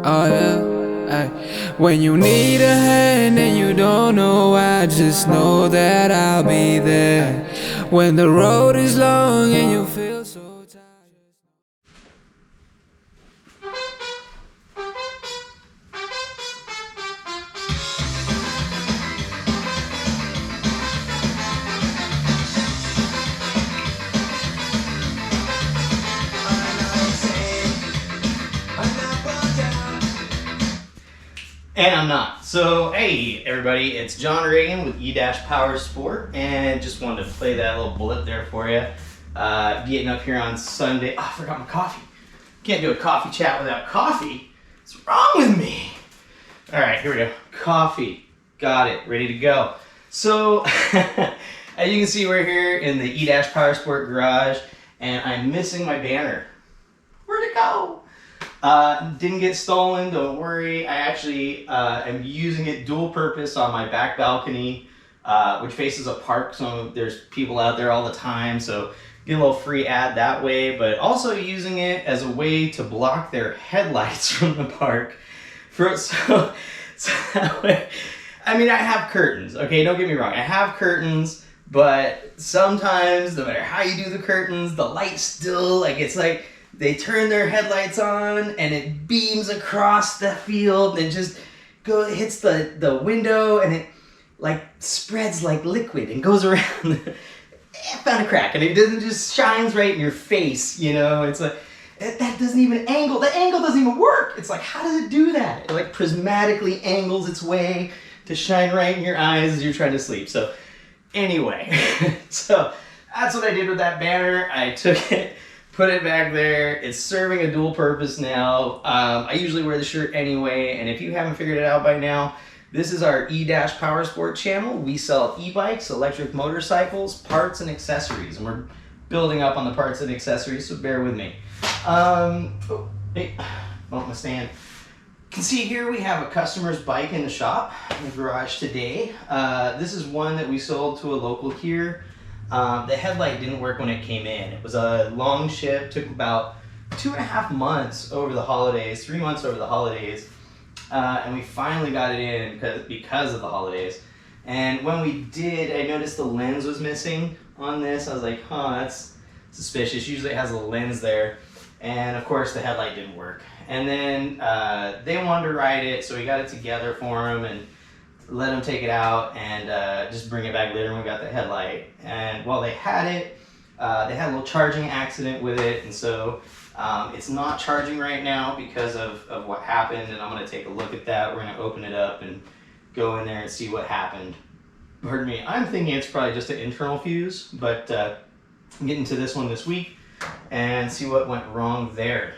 Oh yeah, ay. When you need a hand and you don't know why, just know that I'll be there. When the road is long and you feel so tired. And I'm not. So, hey everybody, it's John Reagan with E-Powersport, and just wanted to play that little blip there for you. Getting up here on Sunday. Oh, I forgot my coffee. Can't do a coffee chat without coffee. What's wrong with me? All right, here we go. Coffee. Got it. Ready to go. So, as you can see, we're here in the E-Powersport garage, and I'm missing my banner. Where'd it go? Didn't get stolen, don't worry. I actually am using it dual purpose on my back balcony, which faces a park, so there's people out there all the time, so get a little free ad that way, but also using it as a way to block their headlights from the park. So that way, I mean, I have curtains, okay, don't get me wrong, I have curtains, but sometimes, no matter how you do the curtains, the light still, it's like, they turn their headlights on and it beams across the field and just hits the window and it spreads like liquid and goes around. I found a crack and it doesn't just shines right in your face, you know. It's like that doesn't even angle. The angle doesn't even work. It's like, how does it do that? It prismatically angles its way to shine right in your eyes as you're trying to sleep. So anyway, so that's what I did with that banner. I took it, put it back there. It's serving a dual purpose now. I usually wear the shirt anyway, and if you haven't figured it out by now, this is our E-Powersport channel. We sell e-bikes, electric motorcycles, parts and accessories, and we're building up on the parts and accessories, so bear with me. My stand. You can see here we have a customer's bike in the shop, in the garage today. This is one that we sold to a local here. The headlight didn't work when it came in. It was a long ship, took about 2.5 months over the holidays, 3 months over the holidays, and we finally got it in because of the holidays. And when we did, I noticed the lens was missing on this. I was like, huh, that's suspicious. Usually it has a lens there. And of course the headlight didn't work. And then they wanted to ride it, so we got it together for them and let them take it out and just bring it back later when we got the headlight. And while they had it, they had a little charging accident with it, and so it's not charging right now because of what happened, and I'm going to take a look at that. We're going to open it up and go in there and see what happened. Pardon me, I'm thinking it's probably just an internal fuse, but I'm getting to this one this week and see what went wrong there.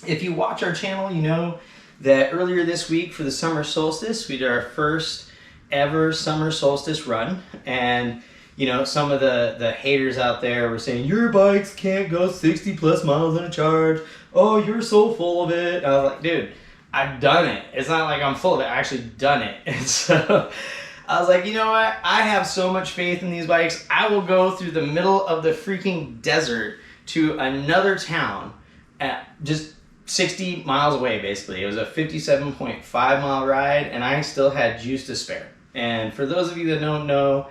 If you watch our channel, you know that earlier this week for the summer solstice, we did our first ever summer solstice run. And, you know, some of the haters out there were saying, your bikes can't go 60 plus miles on a charge. Oh, you're so full of it. I was like, dude, I've done it. It's not like I'm full of it. I actually done it. And so I was like, you know what? I have so much faith in these bikes. I will go through the middle of the freaking desert to another town at just 60 miles away, basically. It was a 57.5 mile ride, and I still had juice to spare. And for those of you that don't know,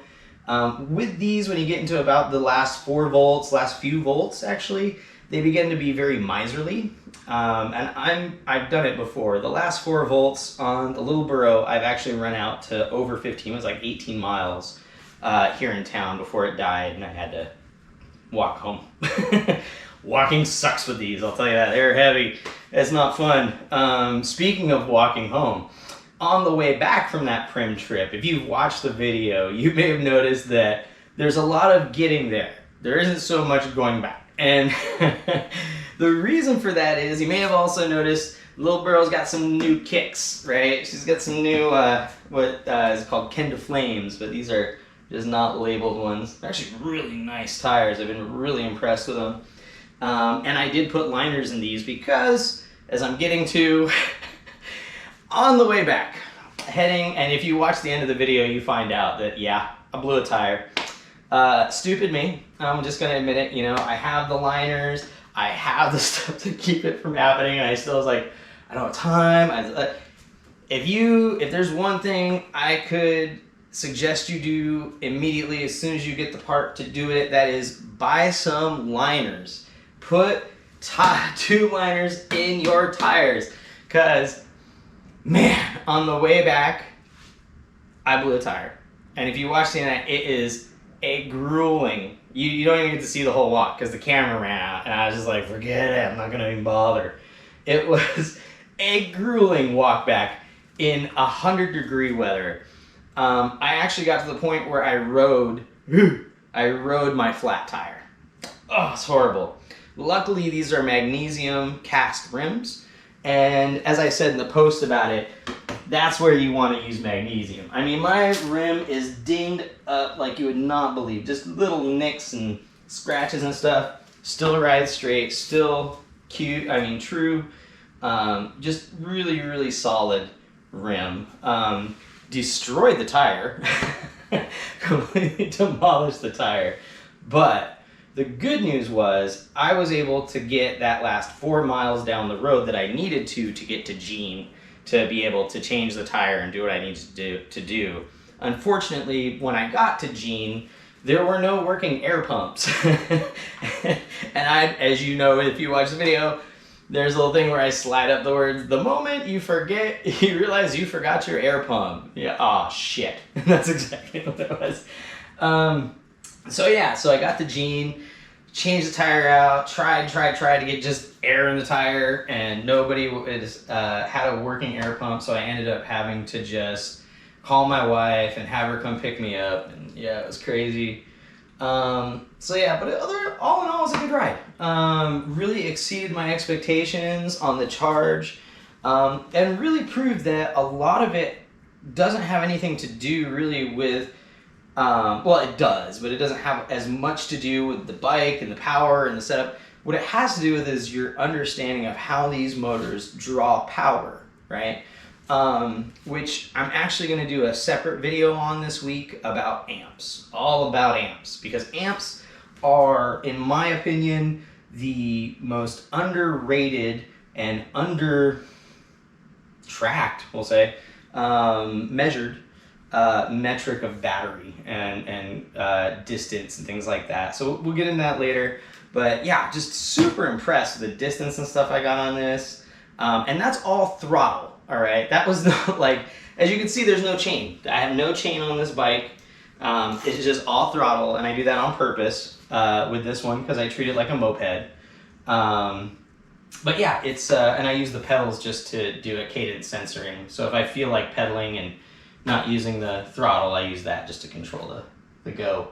with these, when you get into about the last few volts actually, they begin to be very miserly. And I've done it before. The last 4 volts on the little burro, I've actually run out to over 15. It was like 18 miles here in town before it died, and I had to walk home. Walking sucks with these, I'll tell you that. They're heavy. It's not fun. Speaking of walking home, on the way back from that Prim trip, if you've watched the video, you may have noticed that there's a lot of getting there. There isn't so much going back. And the reason for that is, you may have also noticed Little Burro's got some new kicks, right? She's got some new, what is called Kenda Flames, but these are just not labeled ones. They're actually really nice tires. I've been really impressed with them. And I did put liners in these because, as I'm getting to, on the way back, and if you watch the end of the video, you find out that, yeah, I blew a tire. Stupid me, I'm just gonna admit it, you know, I have the liners, I have the stuff to keep it from happening, and I still was like, I don't have time. If there's one thing I could suggest you do immediately as soon as you get the part to do it, that is buy some liners. Put 2 liners in your tires, because man, on the way back I blew a tire, and if you watch the internet, it is a grueling, you don't even get to see the whole walk because the camera ran out, and I was just like, forget it, I'm not gonna even bother. It was a grueling walk back in 100-degree weather. I actually got to the point where I rode my flat tire. Oh, it's horrible. Luckily, these are magnesium cast rims, and as I said in the post about it, that's where you want to use magnesium. I mean, my rim is dinged up like you would not believe. Just little nicks and scratches and stuff. Still rides straight, still cute, I mean true. Just really, really solid rim. Destroyed the tire. Completely demolished the tire. But the good news was I was able to get that last 4 miles down the road that I needed to get to Gene to be able to change the tire and do what I needed to do. Unfortunately, when I got to Gene, there were no working air pumps. And as you know, if you watch the video, there's a little thing where I slide up the words, the moment you realize you forgot your air pump. Yeah, oh shit. That's exactly what it was. So I got to Gene, changed the tire out, tried to get just air in the tire, and nobody had a working air pump, so I ended up having to just call my wife and have her come pick me up, and yeah, it was crazy. But all in all, it was a good ride. Really exceeded my expectations on the charge, and really proved that a lot of it doesn't have anything to do really with, well, it does, but it doesn't have as much to do with the bike and the power and the setup. What it has to do with is your understanding of how these motors draw power, right? Which I'm actually going to do a separate video on this week about amps, all about amps, because amps are, in my opinion, the most underrated and under-tracked, we'll say, measured metric of battery and distance and things like that. So we'll get into that later. But yeah, just super impressed with the distance and stuff I got on this. And that's all throttle. All right, that was not like, as you can see, there's no chain. I have no chain on this bike. It's just all throttle, and I do that on purpose with this one because I treat it like a moped. But yeah, it's and I use the pedals just to do a cadence censoring. So if I feel like pedaling and not using the throttle, I use that just to control the go.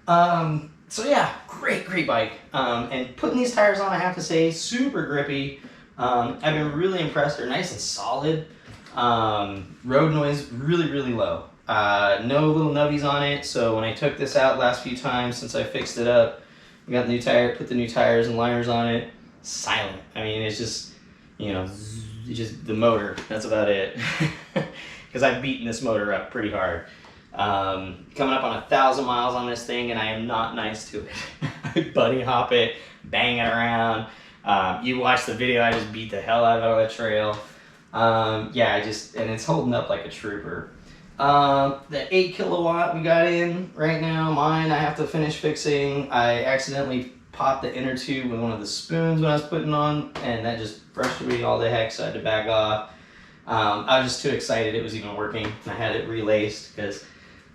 So yeah, great bike. And putting these tires on, I have to say, super grippy. I've been really impressed. They're nice and solid. Road noise really low. No little nubbies on it. So when I took this out last few times since I fixed it up, we got the new tire, put the new tires and liners on it. Silent. I mean, it's just, just the motor. That's about it. Because I've beaten this motor up pretty hard. Coming up on 1,000 miles on this thing, and I am not nice to it. I bunny hop it, bang it around. You watch the video, I just beat the hell out of it on the trail. And it's holding up like a trooper. The 8 kilowatt we got in right now, mine, I have to finish fixing. I accidentally popped the inner tube with one of the spoons when I was putting on, and that just frustrated me all the heck, so I had to back off. I was just too excited it was even working. I had it relaced because,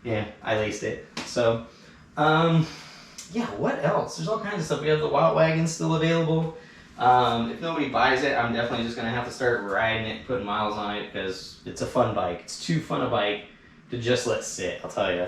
I laced it. So, what else? There's all kinds of stuff. We have the Wild Wagon still available. If nobody buys it, I'm definitely just going to have to start riding it and putting miles on it because it's a fun bike. It's too fun a bike to just let sit, I'll tell you.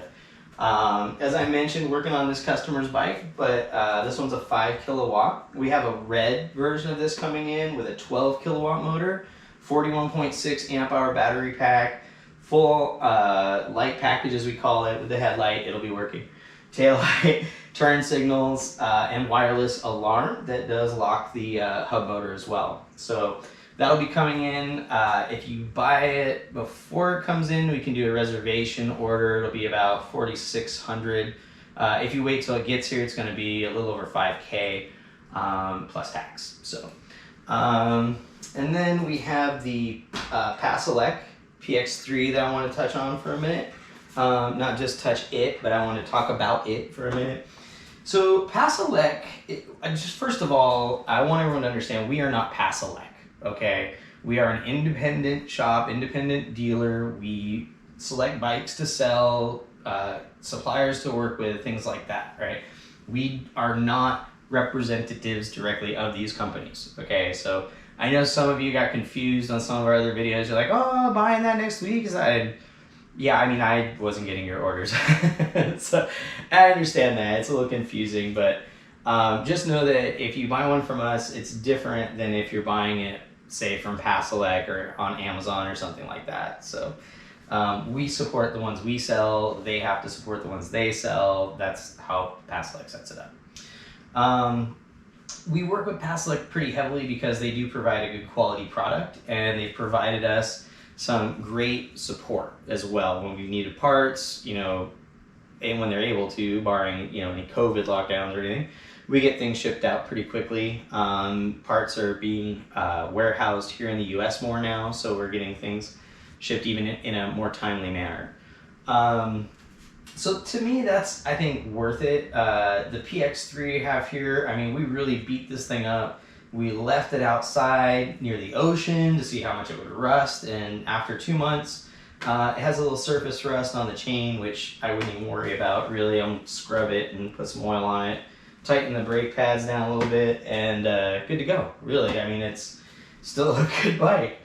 As I mentioned, working on this customer's bike, but this one's a 5 kilowatt. We have a red version of this coming in with a 12 kilowatt motor, 41.6 amp hour battery pack, full light package as we call it, with the headlight. It'll be working. Tail light, turn signals, and wireless alarm that does lock the hub motor as well. So that'll be coming in. If you buy it before it comes in, we can do a reservation order. It'll be about $4,600. If you wait till it gets here, it's going to be a little over $5K plus tax. So And then we have the Paselec PX3 that I want to touch on for a minute. Not just touch it, but I want to talk about it for a minute. So Paselec, just first of all, I want everyone to understand we are not Paselec, okay? We are an independent shop, independent dealer. We select bikes to sell, suppliers to work with, things like that, right? We are not representatives directly of these companies, okay? So I know some of you got confused on some of our other videos. You're like, oh, buying that next week? Yeah, I mean, I wasn't getting your orders. So I understand that. It's a little confusing, but just know that if you buy one from us, it's different than if you're buying it, say, from Paselec or on Amazon or something like that. So we support the ones we sell. They have to support the ones they sell. That's how Paselec sets it up. We work with Paselec pretty heavily because they do provide a good quality product, and they've provided us some great support as well when we needed parts, you know, and when they're able to, barring, you know, any COVID lockdowns or anything. We get things shipped out pretty quickly. Parts are being warehoused here in the US more now, so we're getting things shipped even in a more timely manner. So to me, that's, I think, worth it. The PX3 I have here, I mean, we really beat this thing up. We left it outside near the ocean to see how much it would rust, and after 2 months, it has a little surface rust on the chain, which I wouldn't even worry about, really. I'm scrub it and put some oil on it, tighten the brake pads down a little bit, and good to go, really. I mean, it's still a good bike.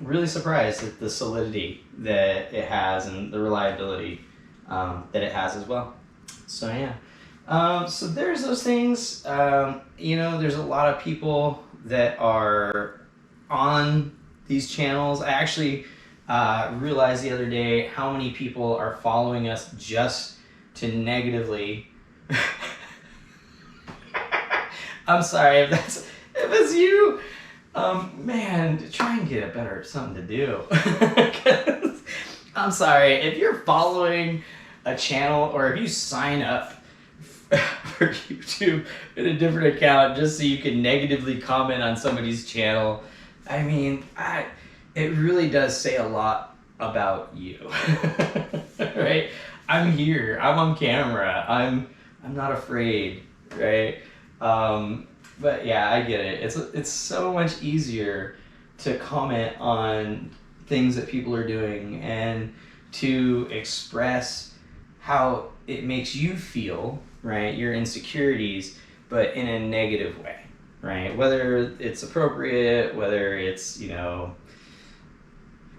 Really surprised at the solidity that it has and the reliability that it has as well. So yeah. So there's those things. You know, there's a lot of people that are on these channels. I actually realized the other day how many people are following us just to negatively. I'm sorry if it's you. Man, try and get a better something to do. I'm sorry if you're following a channel or if you sign up for YouTube in a different account just so you can negatively comment on somebody's channel. I mean, it really does say a lot about you. Right? I'm here. I'm on camera. I'm not afraid, right? But yeah, I get it. It's so much easier to comment on things that people are doing and to express how it makes you feel, right? Your insecurities, but in a negative way, right? Whether it's appropriate, whether it's, you know,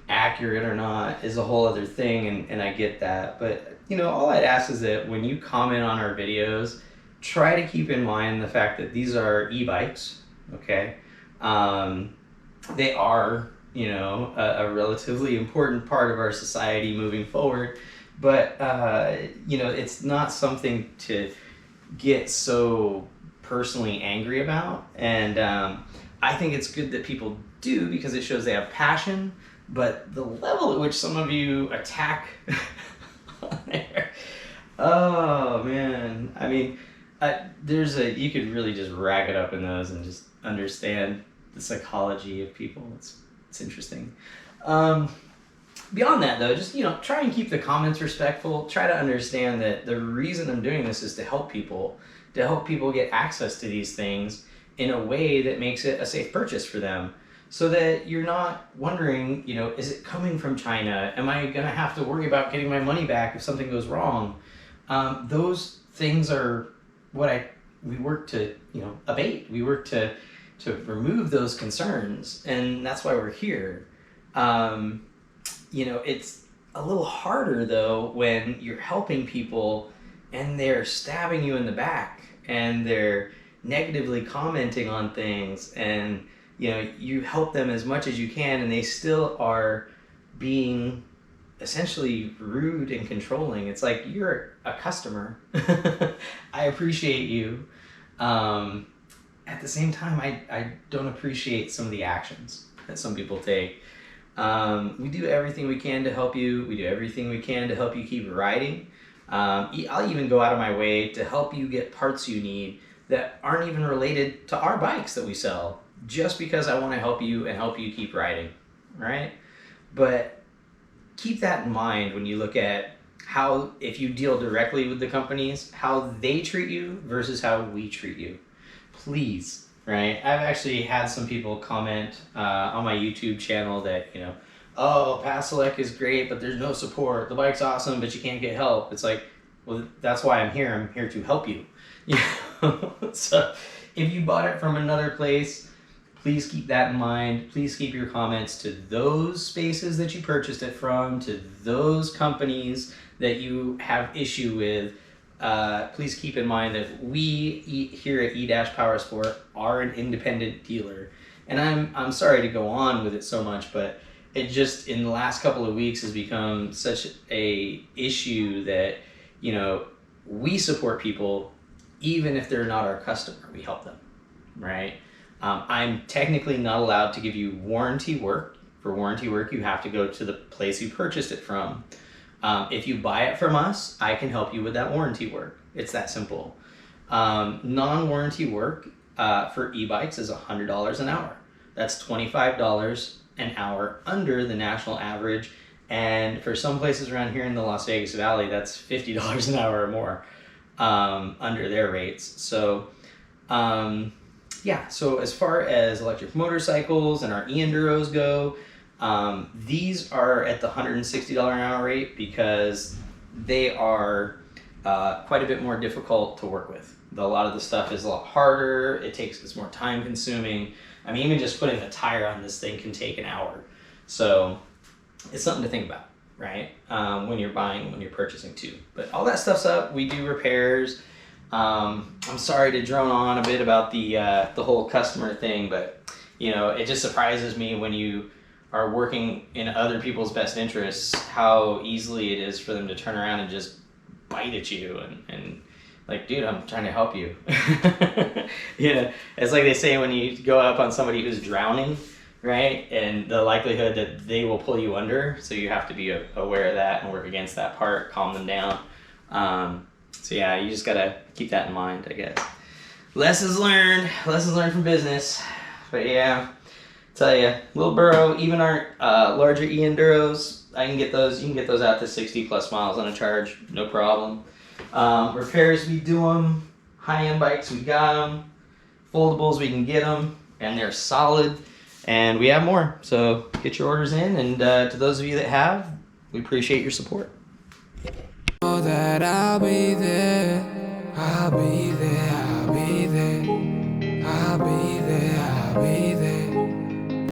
accurate or not is a whole other thing, and I get that. But, you know, all I'd ask is that when you comment on our videos, try to keep in mind the fact that these are e-bikes, okay? They are, you know, a relatively important part of our society moving forward, but, you know, it's not something to get so personally angry about. And I think it's good that people do because it shows they have passion, but the level at which some of you attack on there, oh man, I mean, you could really just rack it up in those and just understand the psychology of people. It's interesting. Beyond that though, just, you know, try and keep the comments respectful. Try to understand that the reason I'm doing this is to help people get access to these things in a way that makes it a safe purchase for them, so that you're not wondering, you know, is it coming from China? Am I gonna have to worry about getting my money back if something goes wrong? Those things are what we work to, you know, abate. We work to remove those concerns, and that's why we're here. You know, it's a little harder though when you're helping people and they're stabbing you in the back and they're negatively commenting on things, and, you know, you help them as much as you can and they still are being essentially rude and controlling. It's like, you're a customer. I appreciate you. At the same time, I don't appreciate some of the actions that some people take. We do everything we can to help you. We do everything we can to help you keep riding. I'll even go out of my way to help you get parts you need that aren't even related to our bikes that we sell. just because I want to help you and help you keep riding, right? But keep that in mind when you look at how, if you deal directly with the companies, how they treat you versus how we treat you. Please, right? I've actually had some people comment on my YouTube channel that, you know, oh, Paselec is great, but there's no support. The bike's awesome, but you can't get help. It's like, well, that's why I'm here. I'm here to help you. You know? So if you bought it from another place, please keep that in mind. Please keep your comments to those spaces that you purchased it from, to those companies that you have issue with. Please keep in mind that we here at E-Powersport are an independent dealer. And I'm sorry to go on with it so much, but it just in the last couple of weeks has become such a issue that, you know, we support people even if they're not our customer. We help them, right? I'm technically not allowed to give you warranty work. For warranty work, you have to go to the place you purchased it from. If you buy it from us, I can help you with that warranty work. It's that simple. Non-warranty work for e-bikes is $100 an hour. That's $25 an hour under the national average. And for some places around here in the Las Vegas Valley, that's $50 an hour or more under their rates. So, yeah, so as far as electric motorcycles and our e-enduros go, these are at the $160 an hour rate because they are quite a bit more difficult to work with. A lot of the stuff is a lot harder. It's more time consuming. I mean, even just putting a tire on this thing can take an hour. So it's something to think about, right? When you're purchasing too. But all that stuff's up. We do repairs. I'm sorry to drone on a bit about the whole customer thing, but you know, it just surprises me when you are working in other people's best interests, how easily it is for them to turn around and just bite at you and like, dude, I'm trying to help you. You know, it's like they say when you go up on somebody who's drowning, right? And the likelihood that they will pull you under. So you have to be aware of that and work against that part, calm them down. So yeah, you just gotta keep that in mind, I guess. Lessons learned from business. But yeah, tell you, little burro, even our larger e-enduros, I can get those. You can get those out to 60 plus miles on a charge, no problem. Repairs, we do them. High-end bikes, we got them. Foldables, we can get them, and they're solid. And we have more, so get your orders in. And to those of you that have, we appreciate your support. Know that I'll be there. I'll be there. I'll be there. I'll be there. I'll be there.